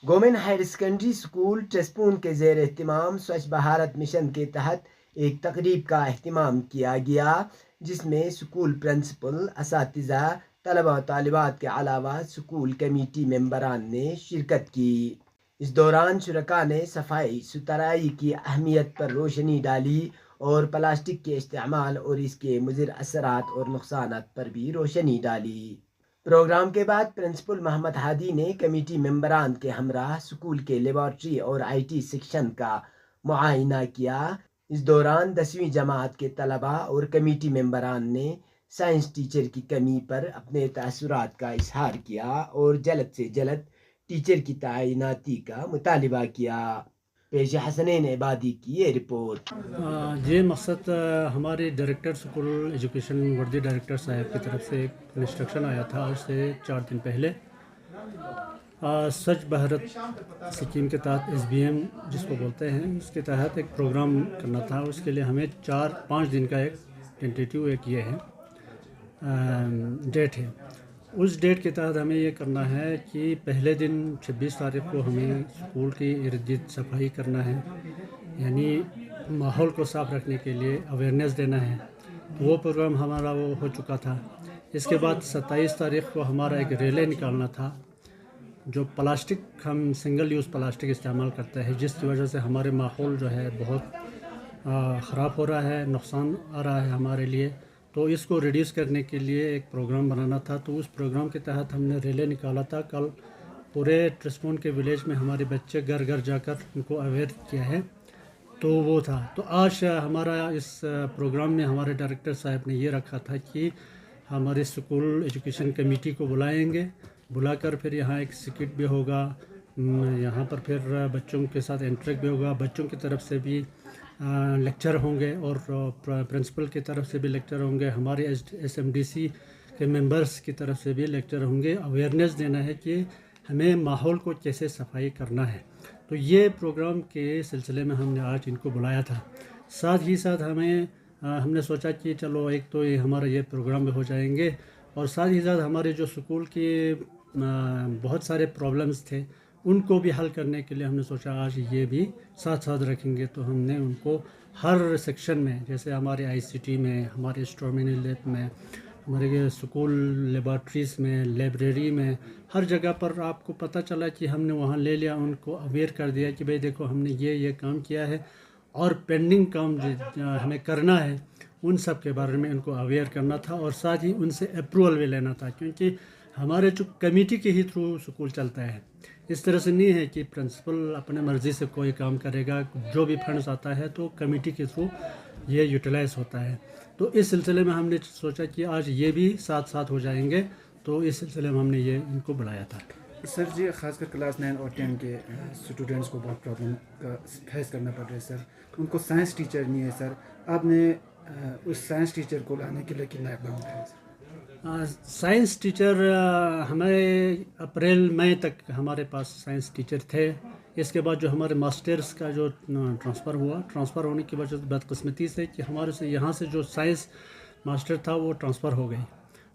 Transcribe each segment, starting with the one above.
Government higher secondary school ٹرسپون کے زیر اہتمام سوچھ بھارت مشن کے تحت ایک تقریب کا اہتمام کیا گیا، جس میں اسکول پرنسپل، اساتذہ، طلبہ و طالبات کے علاوہ اسکول کمیٹی ممبران نے شرکت کی۔ اس دوران شرکاء نے صفائی ستھرائی کی اہمیت پر روشنی ڈالی اور پلاسٹک کے استعمال اور اس کے مضر اثرات اور نقصانات پر بھی روشنی ڈالی۔ پروگرام کے بعد پرنسپل محمد ہادی نے کمیٹی ممبران کے ہمراہ اسکول کے لیبارٹری اور آئی ٹی سیکشن کا معائنہ کیا۔ اس دوران 10ویں جماعت کے طلباء اور کمیٹی ممبران نے سائنس ٹیچر کی کمی پر اپنے تاثرات کا اظہار کیا اور جلد سے جلد ٹیچر کی تعیناتی کا مطالبہ کیا۔ پیش حسنین عبادی کی یہ رپورٹ۔ یہ مقصد ہمارے ڈائریکٹر اسکول ایجوکیشن وردی ڈائریکٹر صاحب کی طرف سے ایک انسٹرکشن آیا تھا آج سے 4 دن پہلے۔ سوچھ بھارت اسکیم کے تحت SBM جس کو بولتے ہیں، اس کے تحت ایک پروگرام کرنا تھا۔ اس کے لیے ہمیں 4-5 دن کا ایک ٹینٹیٹیو ایک یہ ہے ڈیٹ ہے۔ اس ڈیٹ کے تحت ہمیں یہ کرنا ہے کہ پہلے دن 26 تاریخ کو ہمیں اسکول کی ارد گرد صفائی کرنا ہے، یعنی ماحول کو صاف رکھنے کے لیے اویئرنیس دینا ہے۔ وہ پروگرام ہمارا وہ ہو چکا تھا۔ اس کے بعد 27 تاریخ کو ہمارا ایک ریلے نکالنا تھا۔ جو پلاسٹک ہم سنگل یوز پلاسٹک استعمال کرتے ہیں، جس کی وجہ سے ہمارے ماحول جو ہے بہت خراب ہو رہا ہے، نقصان آ رہا ہے ہمارے لیے، تو اس کو ریڈیوس کرنے کے لیے ایک پروگرام بنانا تھا۔ تو اس پروگرام کے تحت ہم نے ریلے نکالا تھا۔ کل پورے ٹرسپون کے ولیج میں ہمارے بچے گھر گھر جا کر ان کو اویئر کیا ہے، تو وہ تھا۔ تو آج ہمارا اس پروگرام میں ہمارے ڈائریکٹر صاحب نے یہ رکھا تھا کہ ہمارے اسکول ایجوکیشن کمیٹی کو بلائیں گے، بلا کر پھر یہاں ایک سکٹ بھی ہوگا، یہاں پر پھر بچوں کے ساتھ انٹریکٹ بھی ہوگا، بچوں کی طرف سے بھی لیکچر ہوں گے اور پرنسپل کی طرف سے بھی لیکچر ہوں گے، ہمارے SMDC کے ممبرس کی طرف سے بھی لیکچر ہوں گے۔ اویئرنیس دینا ہے کہ ہمیں ماحول کو کیسے صفائی کرنا ہے۔ تو یہ پروگرام کے سلسلے میں ہم نے آج ان کو بلایا تھا۔ ساتھ ہی ساتھ ہم نے سوچا کہ چلو ایک تو یہ ہمارا یہ پروگرام بھی ہو جائیں گے، اور ساتھ ہی ساتھ ہمارے جو اسکول کے بہت سارے پرابلمس تھے ان کو بھی حل کرنے کے لیے ہم نے سوچا آج یہ بھی ساتھ ساتھ رکھیں گے۔ تو ہم نے ان کو ہر سیکشن میں، جیسے ہمارے ICT میں، ہمارے اسٹرومینی لیب میں، ہمارے اسکول لیبارٹریز میں، لائبریری میں، ہر جگہ پر آپ کو پتہ چلا کہ ہم نے وہاں لے لیا، ان کو اویئر کر دیا کہ بھئی دیکھو ہم نے یہ کام کیا ہے اور پینڈنگ کام ہمیں کرنا ہے، ان سب کے بارے میں ان کو اویئر کرنا تھا، اور ساتھ ہی ان سے اپروول بھی لینا تھا، کیونکہ ہمارے جو کمیٹی کے ہی تھرو اسکول چلتا ہے۔ اس طرح سے نہیں ہے کہ پرنسپل اپنے مرضی سے کوئی کام کرے گا، جو بھی فنڈز آتا ہے تو کمیٹی کے تھرو یہ یوٹیلائز ہوتا ہے۔ تو اس سلسلے میں ہم نے سوچا کہ آج یہ بھی ساتھ ساتھ ہو جائیں گے، تو اس سلسلے میں ہم نے یہ ان کو بلایا تھا۔ سر جی، خاص کر کلاس 9 اور 10 کے اسٹوڈنٹس کو بہت پرابلم کا فیس کرنا پڑ رہا ہے سر۔ ان کو سائنس ٹیچر نہیں ہے سر۔ آپ نے اس سائنس ٹیچر کو لانے کے لیے کتنا اقدام اٹھایا سر؟ سائنس ٹیچر ہمیں اپریل مئی تک ہمارے پاس سائنس ٹیچر تھے۔ اس کے بعد جو ہمارے ماسٹرز کا جو ٹرانسفر ہونے کی وجہ سے بدقسمتی سے کہ ہمارے سے یہاں سے جو سائنس ماسٹر تھا وہ ٹرانسفر ہو گئی،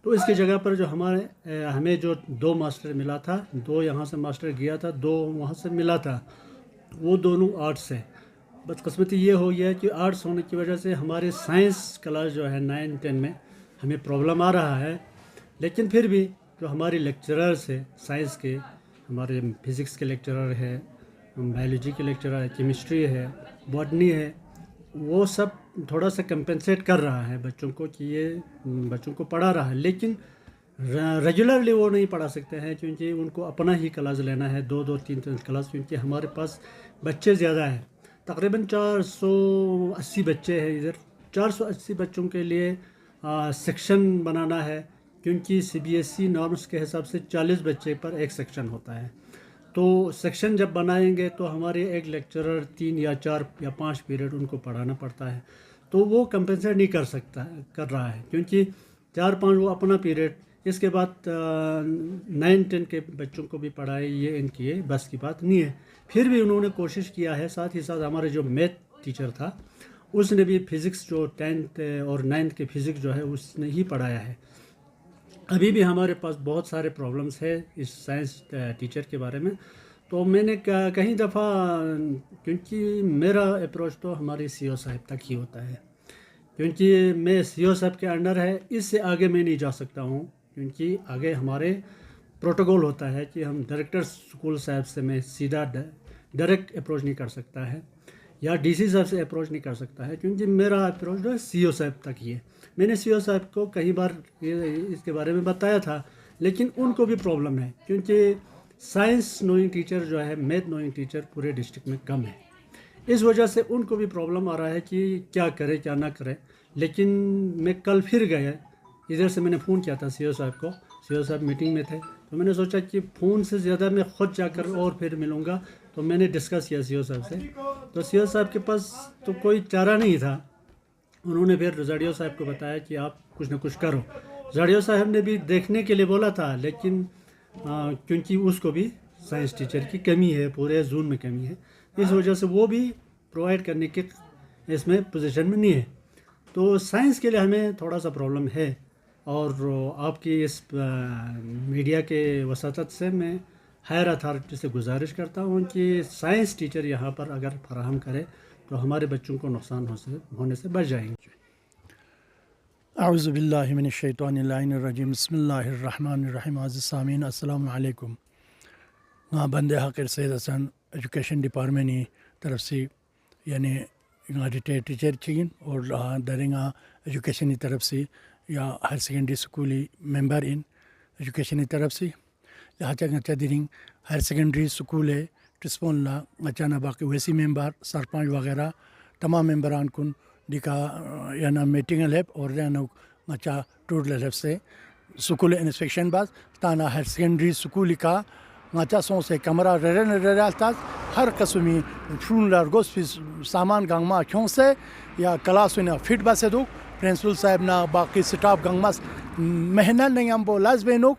تو اس کی جگہ پر جو ہمیں جو 2 ماسٹر ملا تھا، 2 یہاں سے ماسٹر گیا تھا، 2 وہاں سے ملا تھا، وہ دونوں آرٹس سے۔ بدقسمتی یہ ہو گیا کہ آرٹس ہونے کی وجہ سے ہمارے سائنس کلاس جو ہے 9-10 میں ہمیں پرابلم آ رہا ہے، لیکن پھر بھی جو ہمارے لیکچررز ہیں سائنس کے، ہمارے فزکس کے لیکچرر ہے، بایولوجی کے لیکچرر ہے، کیمسٹری ہے، باٹنی ہے، وہ سب تھوڑا سا کمپنسیٹ کر رہا ہے بچوں کو کہ یہ بچوں کو پڑھا رہا ہے، لیکن ریگولرلی وہ نہیں پڑھا سکتے ہیں، کیونکہ ان کو اپنا ہی کلاس لینا ہے، 2-3 کلاس، کیونکہ ہمارے پاس بچے زیادہ ہیں، تقریباً 480 بچے ہیں ادھر۔ 480 بچوں کے لیے سیکشن بنانا ہے، کیونکہ CBSE نارمس کے حساب سے 40 بچے پر ایک سیکشن ہوتا ہے۔ تو سیکشن جب بنائیں گے تو ہمارے ایک لیکچرر 3 یا 4 یا 5 پیریڈ ان کو پڑھانا پڑتا ہے، تو وہ کمپنسیٹ نہیں کر رہا ہے، کیونکہ 4-5 وہ اپنا پیریڈ، اس کے بعد 9-10 کے بچوں کو بھی پڑھائے، یہ ان کی بس کی بات نہیں ہے۔ پھر بھی انہوں نے کوشش کیا ہے، ساتھ ہی ساتھ ہمارے جو میتھ ٹیچر تھا اس نے بھی فزکس جو 10th اور 9th کے فزکس جو ہے اس نے ہی پڑھایا ہے۔ ابھی بھی ہمارے پاس بہت سارے پرابلمس ہے اس سائنس ٹیچر کے بارے میں، تو میں نے کہیں دفعہ، کیونکہ میرا اپروچ تو ہماری سی او صاحب تک ہی ہوتا ہے، کیونکہ میں سی او صاحب کے انڈر ہے، اس سے آگے میں نہیں جا سکتا ہوں، کیونکہ آگے ہمارے پروٹوکول ہوتا ہے کہ ہم ڈائریکٹر اسکول صاحب سے میں سیدھا ڈائریکٹ اپروچ نہیں کر سکتا ہے، یا ڈی سی صاحب سے اپروچ نہیں کر سکتا ہے، کیونکہ میرا اپروچ جو ہے سی او صاحب تک ہی ہے۔ میں نے سی او صاحب کو کئی بار اس کے بارے میں بتایا تھا، لیکن ان کو بھی پرابلم ہے، کیونکہ سائنس نوئنگ ٹیچر جو ہے، میتھ نوئنگ ٹیچر پورے ڈسٹرکٹ میں کم ہے، اس وجہ سے ان کو بھی پرابلم آ رہا ہے کہ کیا کرے کیا نہ کرے۔ لیکن میں کل پھر گیا، ادھر سے میں نے فون کیا تھا سی او صاحب کو، سی او صاحب میٹنگ میں تھے، تو میں نے سوچا کہ فون سے زیادہ میں خود جا کر اور پھر ملوں گا، تو میں نے ڈسکس کیا سی او صاحب سے، تو سی او صاحب کے پاس تو کوئی چارہ نہیں تھا، انہوں نے پھر زاڑیو صاحب کو بتایا کہ آپ کچھ نہ کچھ کرو۔ زاڑیو صاحب نے بھی دیکھنے کے لیے بولا تھا، لیکن کیونکہ اس کو بھی سائنس ٹیچر کی کمی ہے، پورے زون میں کمی ہے، اس وجہ سے وہ بھی پرووائڈ کرنے کے اس میں پوزیشن میں نہیں ہے۔ تو سائنس کے لیے ہمیں تھوڑا سا پرابلم ہے، اور آپ کی اس میڈیا کے وساطت سے میں ہائر اتھارٹی سے گزارش کرتا ہوں کہ سائنس ٹیچر یہاں پر اگر فراہم کرے تو ہمارے بچوں کو نقصان ہونے سے بچ جائیں گے۔ اعوذ باللہ من الشیطان اللعین الرجیم، بسم اللہ الرحمن الرحیم۔ عزیز سامعین السلام علیکم۔ بندے حقیر سید حسن ایجوکیشن ڈپارٹمنٹ طرف سے یعنی ریٹائر ٹیچر چین اور درنگا ایجوکیشن طرف سے یا ہائر سیکنڈری اسکولی ممبر ان ایجوکیشن کی طرف سے لہٰذا گچا درنگ ہائر سیکنڈری اسکول ہے ٹسپون لا گچانا باقی ویسی ممبر سرپنچ وغیرہ تمام ممبران کن ڈکا یا نا میٹنگ لیب اور یا نا گچا ٹور لیب سے اسکول انسپیکشن بعد تانا ہائر سیکنڈری اسکول کا گچا سو سے کمرہ ریالتاز ہر قسمی فون لارگوس سامان گانگما کیوں سے یا کلاس نا فٹ بس دو پرنسپل صاحب نا باقی سٹاف گنگمس محنت نہیں ہم وہ لاز بینو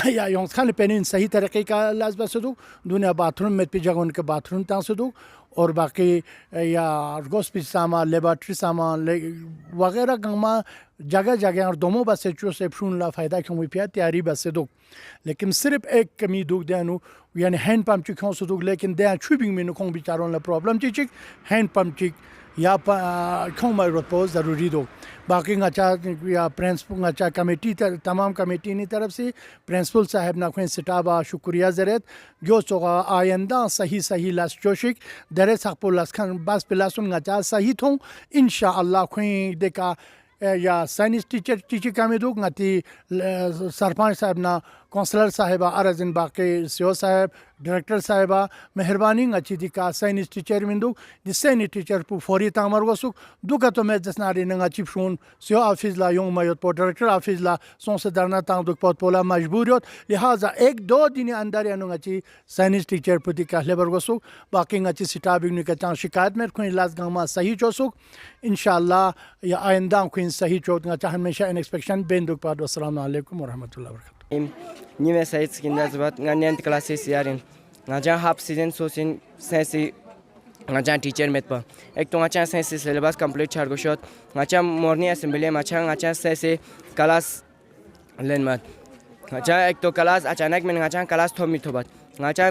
یا یوں خان پینین صحیح طریقے کا لاز بس دو دنیا باتھ روم میں پی جگہ ان کے باتھ روم تاں سے دو اور باقی یا گوسپی سامان لیبارٹری سامان وغیرہ گنگما جگہ جگہ اور دوموں بس چو سے فون لا فائدہ کیوں بھی پیا تیاری بس دو لیکن صرف ایک کمی دو دینو یعنی ہینڈ پمپ چکھوں سے دو لیکن دیا چھوبنگ میں نکھوں بیچاروں لا پرابلم چک ہینڈ پمپ چک یا کھوں میں رپوز ضروری دو باقی گچا یا پرنسپل گچا کمیٹی تمام کمیٹی کی طرف سے پرنسپل صاحب نا خوین سٹابا شکریہ زرت جو سوگا آئندہ صحیح لاس جوشک درے سخپو لاس خان باس پلاسن گچا صحیح تھوں انشاءاللہ خوین دیکھا یا سائنس ٹیچر کمی دو گتی سرپنچ صاحب نا کونسلر صاحبہ ارزن باقی سی او صاحب ڈائریکٹر صاحبہ مہربانی اچھی دیکھا سائنس ٹیچر من دو جس سائنس ٹیچر پو فوری تعمر وسوک دکھا تو میں جس ناری نگا چیف شون سی او آفس لا یوں میوت پو ڈائریکٹر آفس لا سون سے درنا تاں دک پوت پولا مجبوریت لہٰذا ایک دو دن اندر یا نگا چی سائنس ٹیچر پو دیکھا لیبر وسوک باقی گچی سٹابنگ نکا چاں شکایت میں کوئی لاز گاما صحیح چوسوک انشاءاللہ یا آئندہ کوئی صحیح چوت گچا ہمیشہ انسپیکشن بین دک پاد والسلام علیکم ورحمۃ اللہ وبرکاتہ۔ Nime Said Skindas but Nanyant classes yarin. Naja half season so sin sensi Naja teacher metpa. Ek to acha sensi syllabus complete chargo shot. Nacha morning assembly macha acha sensi class len mat. Nacha ek to class achanak mein nacha class thomi thobat. Nacha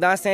10